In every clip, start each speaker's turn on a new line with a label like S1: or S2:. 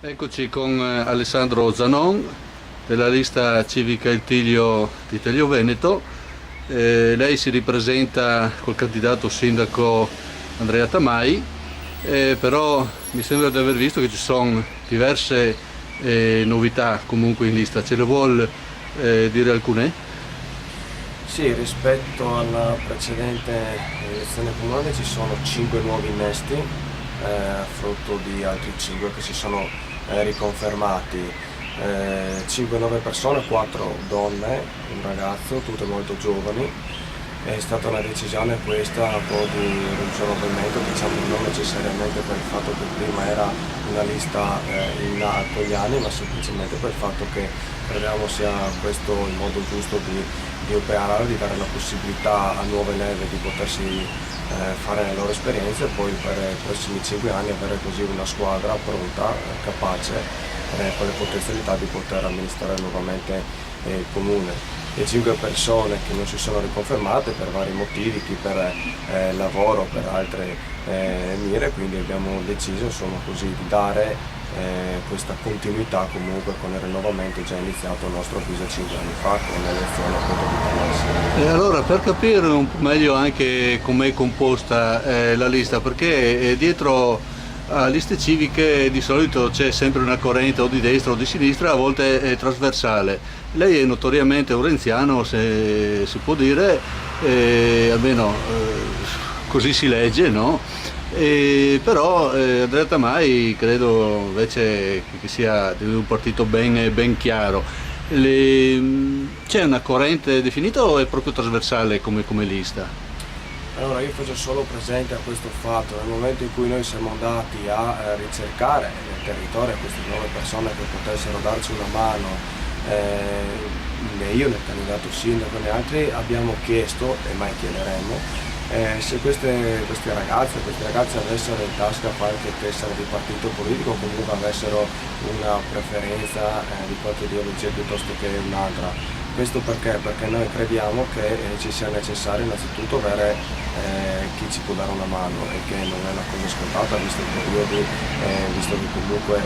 S1: Eccoci con Alessandro Zanon della lista civica Il Tiglio di Telio Veneto. Lei si ripresenta col candidato sindaco Andrea Tamai, però mi sembra di aver visto che ci sono diverse novità comunque in lista. Ce le vuol dire alcune?
S2: Sì, rispetto alla precedente elezione comunale ci sono 5 nuovi innesti, frutto di altri 5 che si sono riconfermati. 5 nuove persone, 4 donne, un ragazzo, tutte molto giovani. È stata una decisione questa un po' di movimento, diciamo non necessariamente per il fatto che prima era una lista in là con gli anni, ma semplicemente per il fatto che crediamo sia questo il modo giusto di operare, di dare la possibilità a nuove leve di potersi fare le loro esperienze e poi per i prossimi 5 anni avere così una squadra pronta, capace, con le potenzialità di poter amministrare nuovamente il comune. Le 5 persone che non si sono riconfermate per vari motivi, chi per lavoro, per altre mire, quindi abbiamo deciso insomma così di dare questa continuità comunque con il rinnovamento già iniziato a nostro avviso 5 anni fa con l'elezione appunto di Palazzo.
S1: E allora per capire un po' meglio anche com'è composta la lista, perché dietro a liste civiche di solito c'è sempre una corrente o di destra o di sinistra, a volte è trasversale. Lei è notoriamente un renziano, se si può dire, almeno così si legge, no? Però Andrea Tamai credo invece che sia di un partito ben chiaro. C'è una corrente definita o è proprio trasversale come lista?
S2: Allora io faccio solo presente a questo fatto, nel momento in cui noi siamo andati a ricercare nel territorio queste nuove persone che potessero darci una mano, né io né il candidato sindaco né altri abbiamo chiesto, e mai chiederemo, se questi ragazze avessero in tasca qualche tessera di partito politico o comunque avessero una preferenza di qualche ideologia piuttosto che un'altra. Questo perché? Perché noi crediamo che ci sia necessario innanzitutto avere chi ci può dare una mano e che non è una cosa scontata visto i periodi, visto che comunque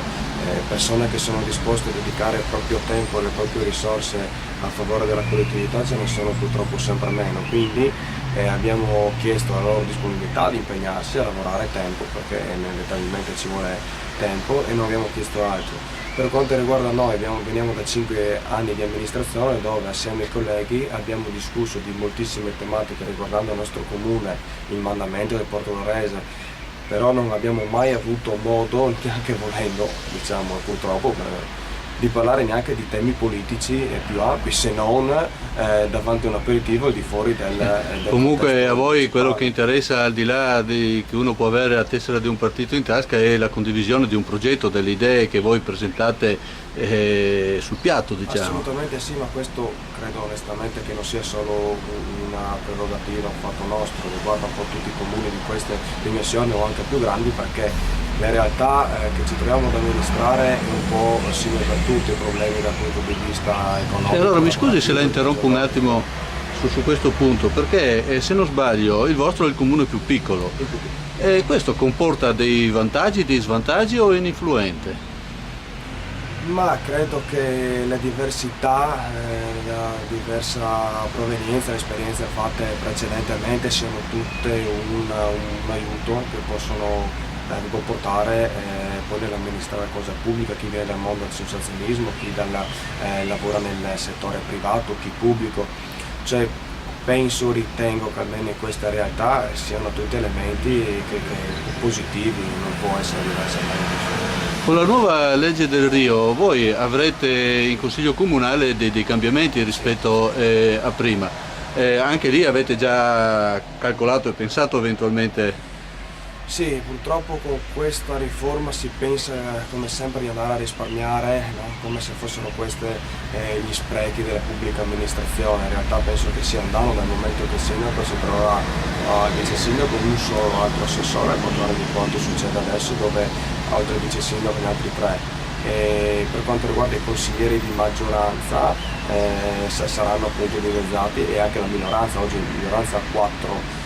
S2: persone che sono disposte a dedicare il proprio tempo e le proprie risorse a favore della collettività ce ne sono purtroppo sempre meno, quindi abbiamo chiesto la loro disponibilità di impegnarsi a lavorare tempo perché inevitabilmente ci vuole tempo e non abbiamo chiesto altro. Per quanto riguarda noi, veniamo da 5 anni di amministrazione dove assieme ai colleghi abbiamo discusso di moltissime tematiche riguardando il nostro comune, il mandamento del Porto d'Orese, però non abbiamo mai avuto modo, neanche volendo, diciamo purtroppo, di parlare neanche di temi politici più ampi, se non davanti a un aperitivo al di fuori del
S1: Comunque a
S2: contesto
S1: voi quello che
S2: municipale.
S1: interessa, al di là di che uno può avere la tessera di un partito in tasca, è la condivisione di un progetto, delle idee che voi presentate sul piatto, diciamo.
S2: Assolutamente sì, ma questo credo onestamente che non sia solo una prerogativa, un fatto nostro, riguarda un po' tutti i comuni di queste dimensioni o anche più grandi perché le realtà che ci troviamo ad amministrare è un po' simile per tutti i problemi dal punto di vista economico.
S1: E allora mi scusi se la
S2: lavorativo,
S1: interrompo un attimo su questo punto, perché se non sbaglio il vostro è il comune più piccolo e questo comporta dei vantaggi, dei svantaggi o è ininfluente?
S2: ma credo che le diversità, la diversa provenienza, le esperienze fatte precedentemente siano tutte un aiuto che possono che può portare poi nell'amministrare la cosa pubblica, chi viene dal mondo dell'associazionismo, chi lavora nel settore privato, chi pubblico. Cioè, ritengo che almeno in questa realtà siano tutti elementi positivi, non può essere diversamente.
S1: Con la nuova legge del Rio voi avrete in Consiglio Comunale dei cambiamenti rispetto a prima. Anche lì avete già calcolato e pensato eventualmente.
S2: Sì, purtroppo con questa riforma si pensa come sempre di andare a risparmiare, no? Come se fossero questi gli sprechi della pubblica amministrazione. In realtà penso che sia un danno dal momento che il sindaco si troverà al vice sindaco un solo altro assessore, a guardare di quanto succede adesso dove oltre al vice sindaco ne altri 3. E per quanto riguarda i consiglieri di maggioranza saranno appunto dimezzati e anche la minoranza, oggi in minoranza ha 4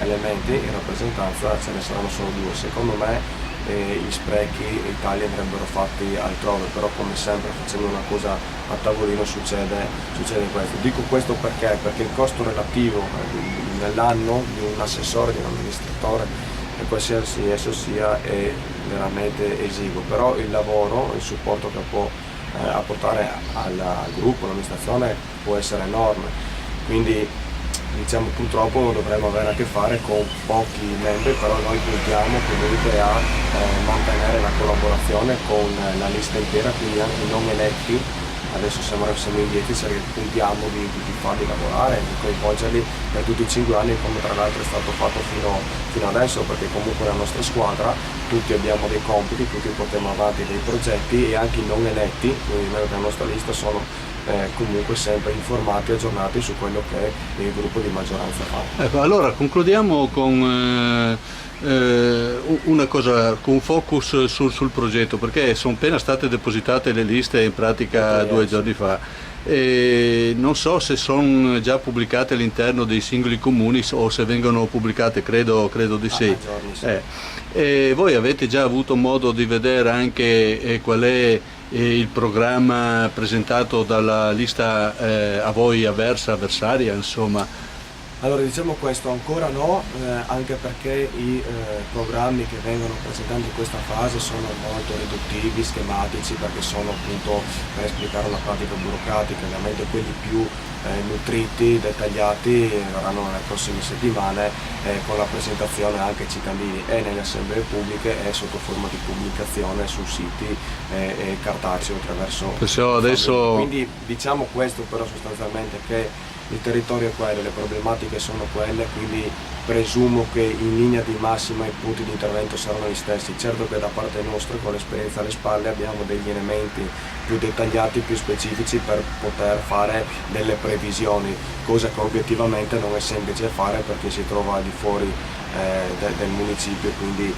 S2: elementi, in rappresentanza ce ne saranno solo 2. Secondo me gli sprechi in Italia andrebbero fatti altrove, però come sempre facendo una cosa a tavolino succede questo. Dico questo perché il costo relativo nell'anno di un assessore, di un amministratore, qualsiasi esso sia, è veramente esiguo, però il lavoro, il supporto che può apportare al gruppo, all'amministrazione, può essere enorme, quindi diciamo purtroppo dovremmo avere a che fare con pochi membri, però noi puntiamo comunque a mantenere la collaborazione con la lista intera, quindi anche i non eletti. Adesso siamo indietro, puntiamo di farli lavorare, di coinvolgerli per tutti i 5 anni, come tra l'altro è stato fatto fino adesso, perché comunque la nostra squadra, tutti abbiamo dei compiti, tutti portiamo avanti dei progetti, e anche i non eletti, quindi membri della nostra lista, sono comunque sempre informati e aggiornati su quello che il gruppo di maggioranza fa.
S1: Ecco, allora concludiamo con una cosa, con un focus sul progetto, perché sono appena state depositate le liste in pratica 2 giorni fa, e non so se sono già pubblicate all'interno dei singoli comuni o se vengono pubblicate, credo di sì. E voi avete già avuto modo di vedere anche qual è il programma presentato dalla lista a voi avversaria, insomma?
S2: Allora, diciamo questo, ancora no, anche perché i programmi che vengono presentati in questa fase sono molto riduttivi, schematici, perché sono appunto, per esplicare una pratica burocratica, ovviamente quelli più nutriti, dettagliati verranno nelle prossime settimane, con la presentazione anche ai cittadini e nelle assemblee pubbliche e sotto forma di pubblicazione su siti cartaceo attraverso
S1: adesso...
S2: Quindi diciamo questo, però sostanzialmente, che il territorio è quello, le problematiche sono quelle, quindi presumo che in linea di massima i punti di intervento saranno gli stessi. Certo che da parte nostra, con l'esperienza alle spalle, abbiamo degli elementi più dettagliati, più specifici, per poter fare delle previsioni, cosa che obiettivamente non è semplice fare perché si trova al di fuori del municipio, quindi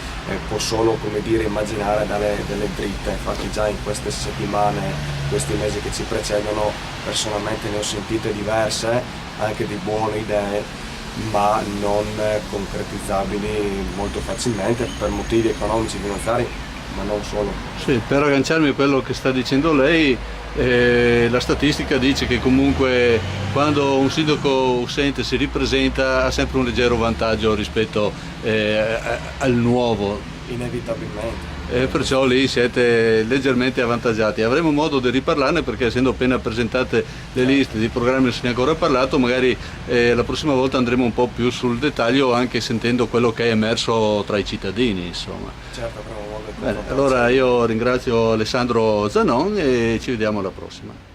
S2: può solo, come dire, immaginare delle dritte. Infatti già in queste settimane, questi mesi che ci precedono, personalmente ne ho sentite diverse, anche di buone idee, ma non concretizzabili molto facilmente per motivi economici, finanziari, ma non solo.
S1: Sì, per agganciarmi a quello che sta dicendo lei, la statistica dice che comunque quando un sindaco uscente si ripresenta ha sempre un leggero vantaggio rispetto al nuovo.
S2: Inevitabilmente.
S1: Perciò lì siete leggermente avvantaggiati. Avremo modo di riparlarne, perché essendo appena presentate le liste di programmi non se ne è ancora parlato, magari la prossima volta andremo un po' più sul dettaglio, anche sentendo quello che è emerso tra i cittadini, insomma.
S2: Certo, avremo modo di
S1: Bene, allora io ringrazio Alessandro Zanon e ci vediamo alla prossima.